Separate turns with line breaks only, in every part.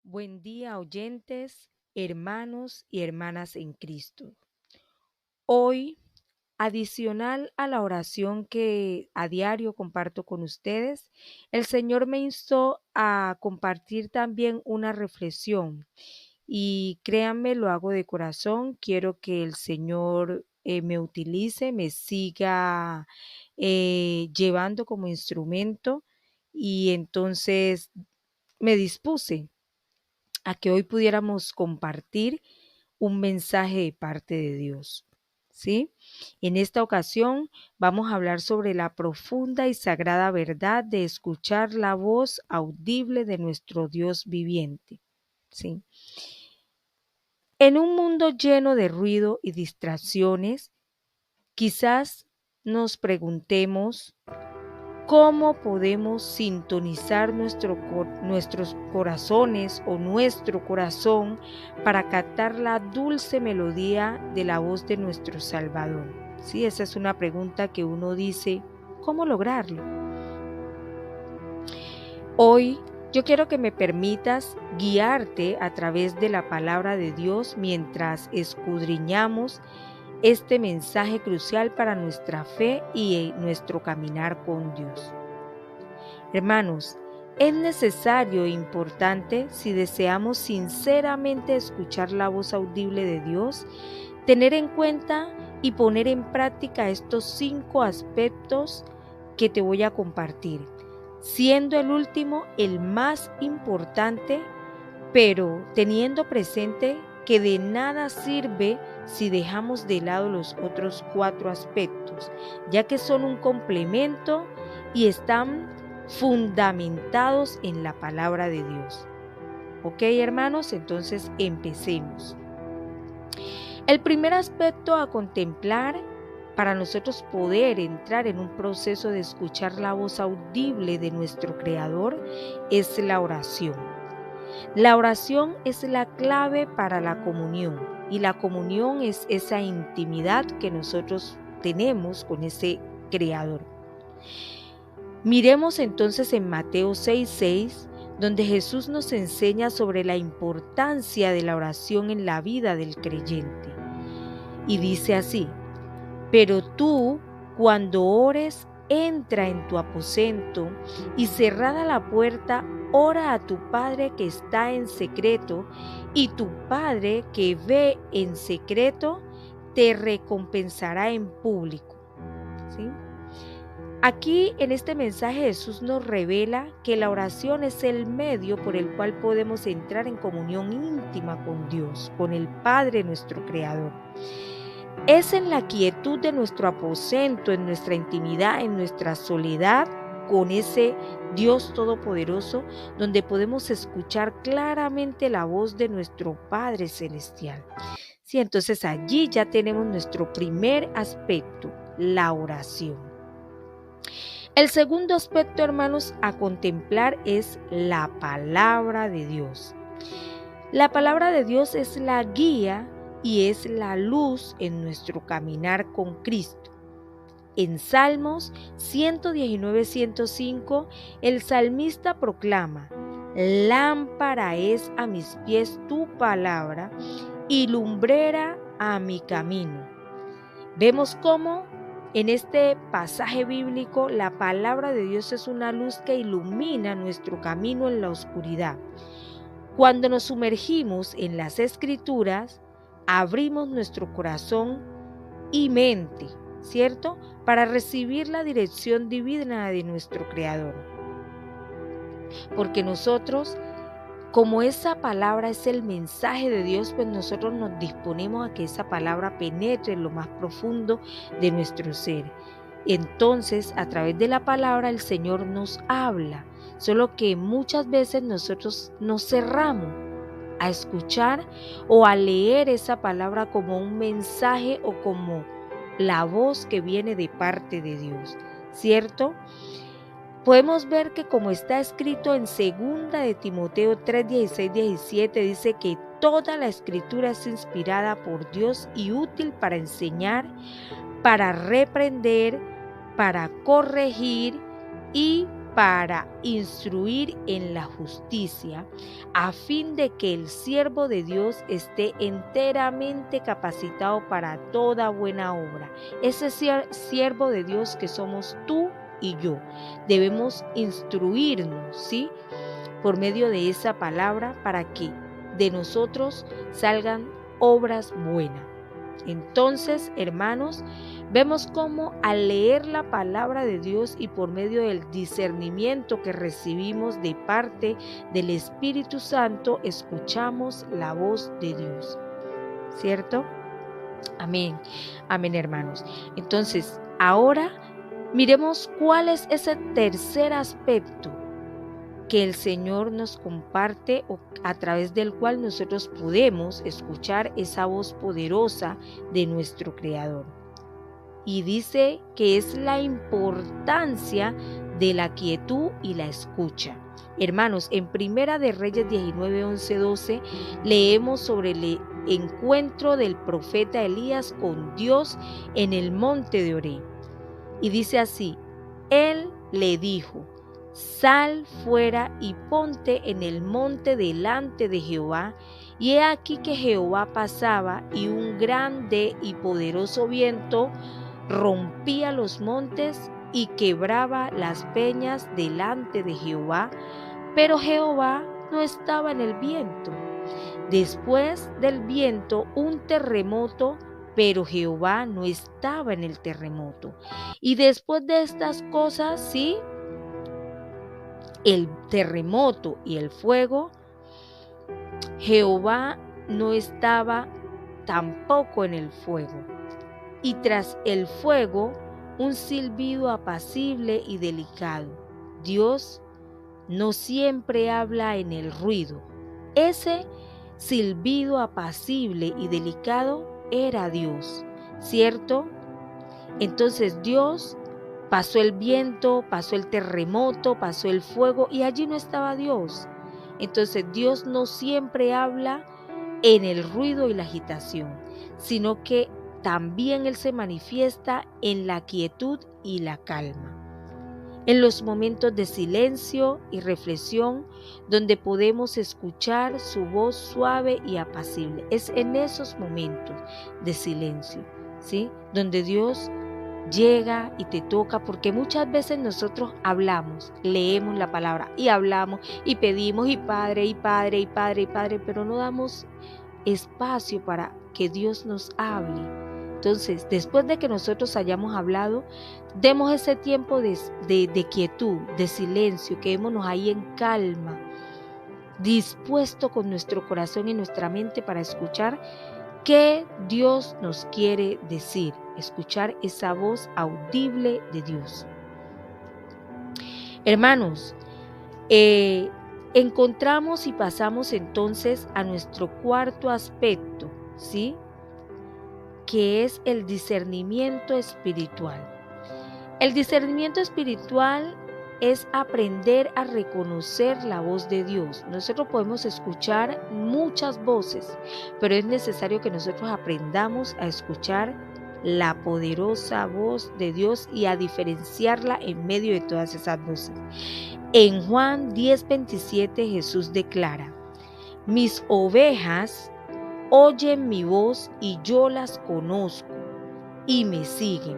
Buen día, oyentes, hermanos y hermanas en Cristo. Hoy, adicional a la oración que a diario comparto con ustedes, el Señor me instó a compartir también una reflexión. Y créanme, lo hago de corazón. Quiero que el Señor me utilice, me siga llevando como instrumento. Y entonces me dispuse a que hoy pudiéramos compartir un mensaje de parte de Dios. ¿Sí? En esta ocasión vamos a hablar sobre la profunda y sagrada verdad de escuchar la voz audible de nuestro Dios viviente. ¿Sí? En un mundo lleno de ruido y distracciones, quizás nos preguntemos ¿cómo podemos sintonizar nuestros corazones o nuestro corazón para captar la dulce melodía de la voz de nuestro Salvador? Sí, esa es una pregunta que uno dice, ¿cómo lograrlo? Hoy yo quiero que me permitas guiarte a través de la palabra de Dios mientras escudriñamos este mensaje crucial para nuestra fe y nuestro caminar con Dios. Hermanos, es necesario e importante, si deseamos sinceramente escuchar la voz audible de Dios, tener en cuenta y poner en práctica estos 5 aspectos que te voy a compartir, siendo el último el más importante, pero teniendo presente que de nada sirve si dejamos de lado los otros 4 aspectos, ya que son un complemento y están fundamentados en la palabra de Dios. ¿Ok, hermanos? Entonces empecemos. El primer aspecto a contemplar para nosotros poder entrar en un proceso de escuchar la voz audible de nuestro Creador es la oración. La oración es la clave para la comunión y la comunión es esa intimidad que nosotros tenemos con ese Creador. Miremos entonces en Mateo 6:6, donde Jesús nos enseña sobre la importancia de la oración en la vida del creyente. Y dice así: pero tú, cuando ores, entra en tu aposento y cerrada la puerta, ora a tu Padre que está en secreto, y tu Padre que ve en secreto te recompensará en público. ¿Sí? Aquí en este mensaje Jesús nos revela que la oración es el medio por el cual podemos entrar en comunión íntima con Dios, con el Padre nuestro Creador. Es en la quietud de nuestro aposento, en nuestra intimidad, en nuestra soledad con ese Dios Todopoderoso, donde podemos escuchar claramente la voz de nuestro Padre Celestial. Sí, entonces allí ya tenemos nuestro primer aspecto, la oración. El segundo aspecto, hermanos, a contemplar es la palabra de Dios. La palabra de Dios es la guía y es la luz en nuestro caminar con Cristo. En Salmos 119-105, el salmista proclama: lámpara es a mis pies tu palabra y lumbrera a mi camino. Vemos cómo en este pasaje bíblico la palabra de Dios es una luz que ilumina nuestro camino en la oscuridad. Cuando nos sumergimos en las Escrituras, abrimos nuestro corazón y mente, ¿cierto? Para recibir la dirección divina de nuestro Creador. Porque nosotros, como esa palabra es el mensaje de Dios, pues nosotros nos disponemos a que esa palabra penetre en lo más profundo de nuestro ser. Entonces, a través de la palabra el Señor nos habla, solo que muchas veces nosotros nos cerramos a escuchar o a leer esa palabra como un mensaje o como la voz que viene de parte de Dios, ¿cierto? Podemos ver que como está escrito en 2 de Timoteo 3:16-17, dice que toda la escritura es inspirada por Dios y útil para enseñar, para reprender, para corregir y para instruir en la justicia, a fin de que el siervo de Dios esté enteramente capacitado para toda buena obra. Ese siervo de Dios que somos tú y yo, debemos instruirnos, ¿sí?, por medio de esa palabra, para que de nosotros salgan obras buenas. Entonces, hermanos, vemos cómo al leer la palabra de Dios y por medio del discernimiento que recibimos de parte del Espíritu Santo, escuchamos la voz de Dios, ¿cierto? Amén, amén, hermanos. Entonces, ahora miremos cuál es ese tercer aspecto que el Señor nos comparte, o a través del cual nosotros podemos escuchar esa voz poderosa de nuestro Creador. Y dice que es la importancia de la quietud y la escucha. Hermanos, en Primera de Reyes 19, 11, 12, leemos sobre el encuentro del profeta Elías con Dios en el monte de Oreb. Y dice así: Él le dijo: sal fuera y ponte en el monte delante de Jehová. Y he aquí que Jehová pasaba, y un grande y poderoso viento rompía los montes y quebraba las peñas delante de Jehová, pero Jehová no estaba en el viento. Después del viento, un terremoto, pero Jehová no estaba en el terremoto. Y después de estas cosas, sí, el terremoto y el fuego, Jehová no estaba tampoco en el fuego. Y tras el fuego, un silbido apacible y delicado. Dios no siempre habla en el ruido. Ese silbido apacible y delicado era Dios, ¿cierto? Entonces Dios pasó el viento, pasó el terremoto, pasó el fuego, y allí no estaba Dios. Entonces Dios no siempre habla en el ruido y la agitación, sino que también Él se manifiesta en la quietud y la calma, en los momentos de silencio y reflexión, donde podemos escuchar su voz suave y apacible. Es en esos momentos de silencio, ¿sí?, donde Dios llega y te toca, porque muchas veces nosotros hablamos, leemos la palabra y hablamos y pedimos y Padre, y Padre, y Padre, y Padre, pero no damos espacio para que Dios nos hable. Entonces, después de que nosotros hayamos hablado, demos ese tiempo de quietud, de silencio, quedémonos ahí en calma, dispuesto con nuestro corazón y nuestra mente para escuchar qué Dios nos quiere decir, escuchar esa voz audible de Dios. Hermanos, encontramos y pasamos entonces a nuestro cuarto aspecto, ¿sí?, que es el discernimiento espiritual. El discernimiento espiritual es aprender a reconocer la voz de Dios. Nosotros podemos escuchar muchas voces, pero es necesario que nosotros aprendamos a escuchar la poderosa voz de Dios y a diferenciarla en medio de todas esas voces. En Juan 10:27 Jesús declara: mis ovejas oyen mi voz y yo las conozco y me siguen.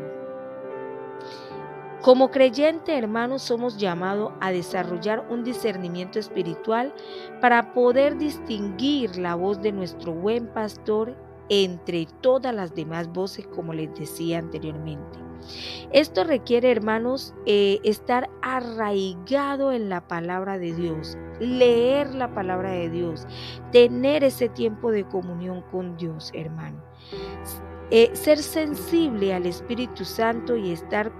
Como creyente, hermanos, somos llamados a desarrollar un discernimiento espiritual para poder distinguir la voz de nuestro buen pastor entre todas las demás voces, como les decía anteriormente. Esto requiere, hermanos, estar arraigado en la palabra de Dios, leer la palabra de Dios, tener ese tiempo de comunión con Dios, hermano. Ser sensible al Espíritu Santo y estar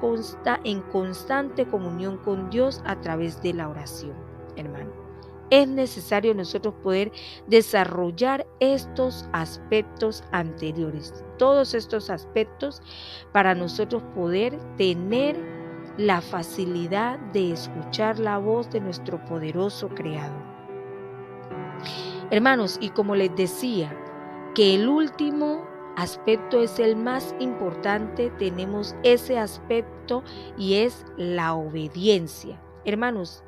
en constante comunión con Dios a través de la oración, hermano. Es necesario nosotros poder desarrollar estos aspectos anteriores, todos estos aspectos, para nosotros poder tener la facilidad de escuchar la voz de nuestro poderoso Creador. Hermanos, y como les decía, que el último aspecto es el más importante, tenemos ese aspecto y es la obediencia. Hermanos,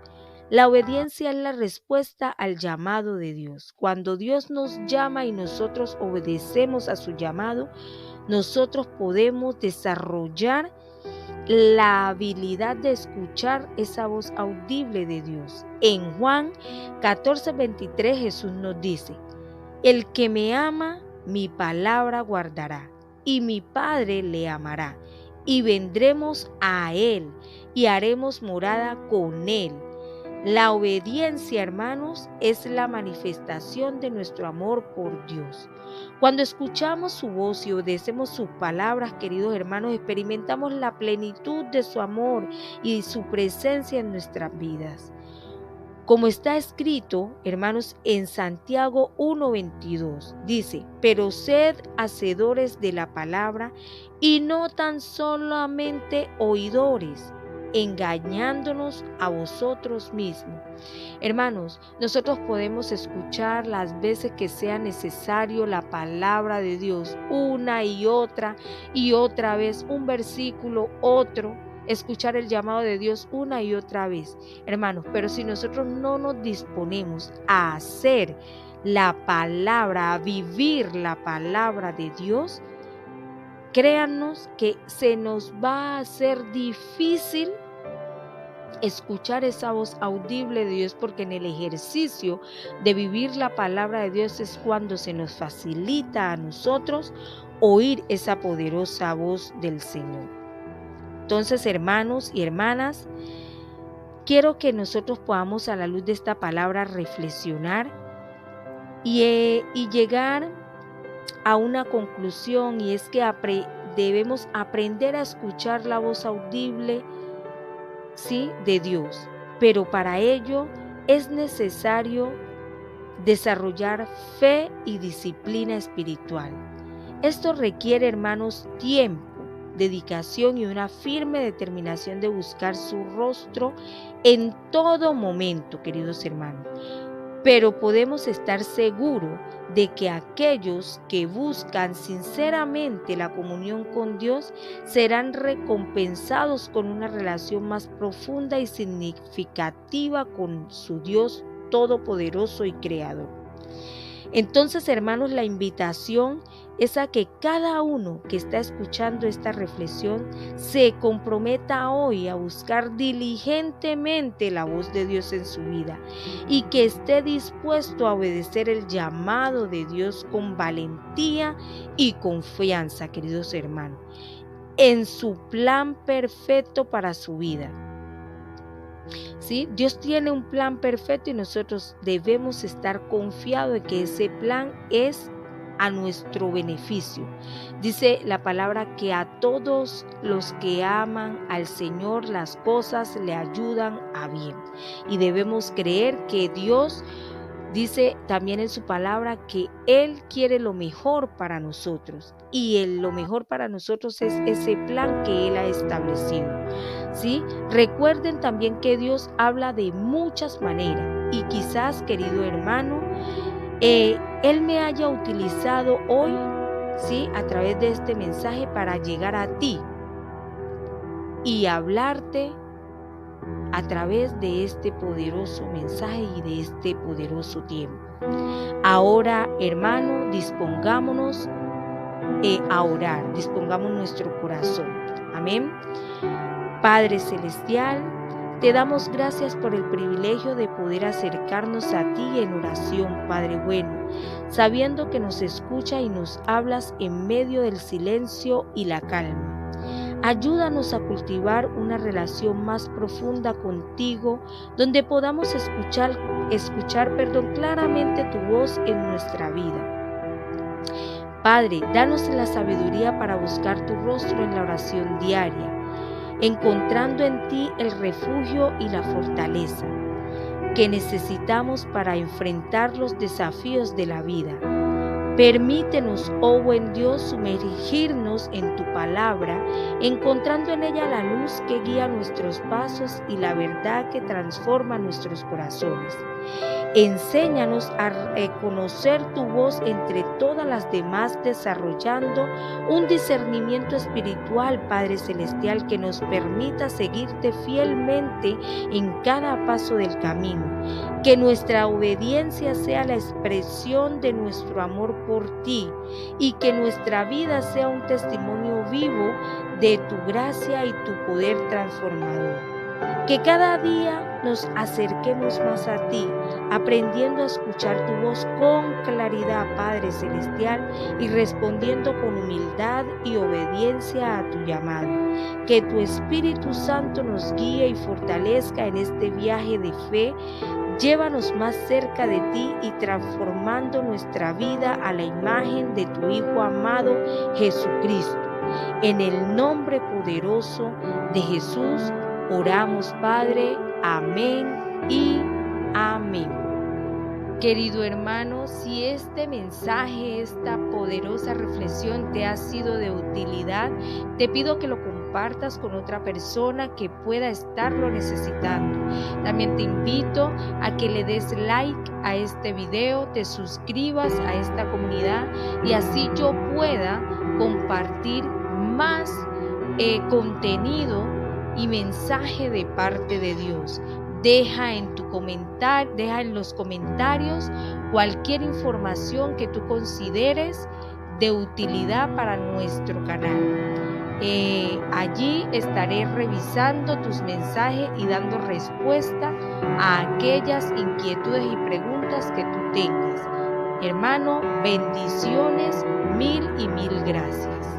la obediencia es la respuesta al llamado de Dios. Cuando Dios nos llama y nosotros obedecemos a su llamado, nosotros podemos desarrollar la habilidad de escuchar esa voz audible de Dios. En Juan 14:23 Jesús nos dice: el que me ama, mi palabra guardará, y mi Padre le amará, y vendremos a él, y haremos morada con él. La obediencia, hermanos, es la manifestación de nuestro amor por Dios. Cuando escuchamos su voz y obedecemos sus palabras, queridos hermanos, experimentamos la plenitud de su amor y su presencia en nuestras vidas. Como está escrito, hermanos, en Santiago 1:22, dice: pero sed hacedores de la palabra y no tan solamente oidores, engañándonos a vosotros mismos. Hermanos, nosotros podemos escuchar las veces que sea necesario la palabra de Dios, una y otra vez, un versículo, otro. Escuchar el llamado de Dios una y otra vez, hermanos, pero si nosotros no nos disponemos a hacer la palabra, a vivir la palabra de Dios, créannos que se nos va a hacer difícil escuchar esa voz audible de Dios, porque en el ejercicio de vivir la palabra de Dios es cuando se nos facilita a nosotros oír esa poderosa voz del Señor. Entonces, hermanos y hermanas, quiero que nosotros podamos, a la luz de esta palabra, reflexionar y llegar a una conclusión, y es que debemos aprender a escuchar la voz audible, ¿sí?, de Dios. Pero para ello es necesario desarrollar fe y disciplina espiritual. Esto requiere, hermanos, tiempo, dedicación y una firme determinación de buscar su rostro en todo momento, queridos hermanos. Pero podemos estar seguros de que aquellos que buscan sinceramente la comunión con Dios serán recompensados con una relación más profunda y significativa con su Dios todopoderoso y creador. Entonces, hermanos, la invitación es a que cada uno que está escuchando esta reflexión se comprometa hoy a buscar diligentemente la voz de Dios en su vida y que esté dispuesto a obedecer el llamado de Dios con valentía y confianza, queridos hermanos, en su plan perfecto para su vida. ¿Sí? Dios tiene un plan perfecto y nosotros debemos estar confiados en que ese plan es a nuestro beneficio. Dice la palabra que a todos los que aman al Señor las cosas le ayudan a bien. Y debemos creer que Dios dice también en su palabra que Él quiere lo mejor para nosotros. Y lo mejor para nosotros es ese plan que Él ha establecido. ¿Sí? Recuerden también que Dios habla de muchas maneras. Y quizás, querido hermano, Él me haya utilizado hoy, ¿sí?, a través de este mensaje para llegar a ti y hablarte a través de este poderoso mensaje y de este poderoso tiempo. Ahora, hermano, dispongámonos a orar, dispongamos nuestro corazón. Amén. Padre Celestial, te damos gracias por el privilegio de poder acercarnos a ti en oración, Padre bueno, sabiendo que nos escucha y nos hablas en medio del silencio y la calma. Ayúdanos a cultivar una relación más profunda contigo, donde podamos escuchar claramente tu voz en nuestra vida. Padre, danos la sabiduría para buscar tu rostro en la oración diaria, encontrando en ti el refugio y la fortaleza que necesitamos para enfrentar los desafíos de la vida. Permítenos, oh buen Dios, sumergirnos en tu palabra, encontrando en ella la luz que guía nuestros pasos y la verdad que transforma nuestros corazones. Enséñanos a reconocer tu voz entre todas las demás, desarrollando un discernimiento espiritual, Padre Celestial, que nos permita seguirte fielmente en cada paso del camino. Que nuestra obediencia sea la expresión de nuestro amor por ti y que nuestra vida sea un testimonio vivo de tu gracia y tu poder transformador. Que cada día nos acerquemos más a ti, aprendiendo a escuchar tu voz con claridad, Padre Celestial, y respondiendo con humildad y obediencia a tu llamado. Que tu Espíritu Santo nos guíe y fortalezca en este viaje de fe. Llévanos más cerca de ti y transformando nuestra vida a la imagen de tu Hijo amado, Jesucristo. En el nombre poderoso de Jesús, oramos, Padre. Amén y amén. Querido hermano, si este mensaje, esta poderosa reflexión te ha sido de utilidad, te pido que lo compartas con otra persona que pueda estarlo necesitando. También te invito a que le des like a este video, te suscribas a esta comunidad y así yo pueda compartir más contenido y mensaje de parte de Dios. Deja en los comentarios cualquier información que tú consideres de utilidad para nuestro canal. Allí estaré revisando tus mensajes y dando respuesta a aquellas inquietudes y preguntas que tú tengas. Hermano, bendiciones, mil y mil gracias.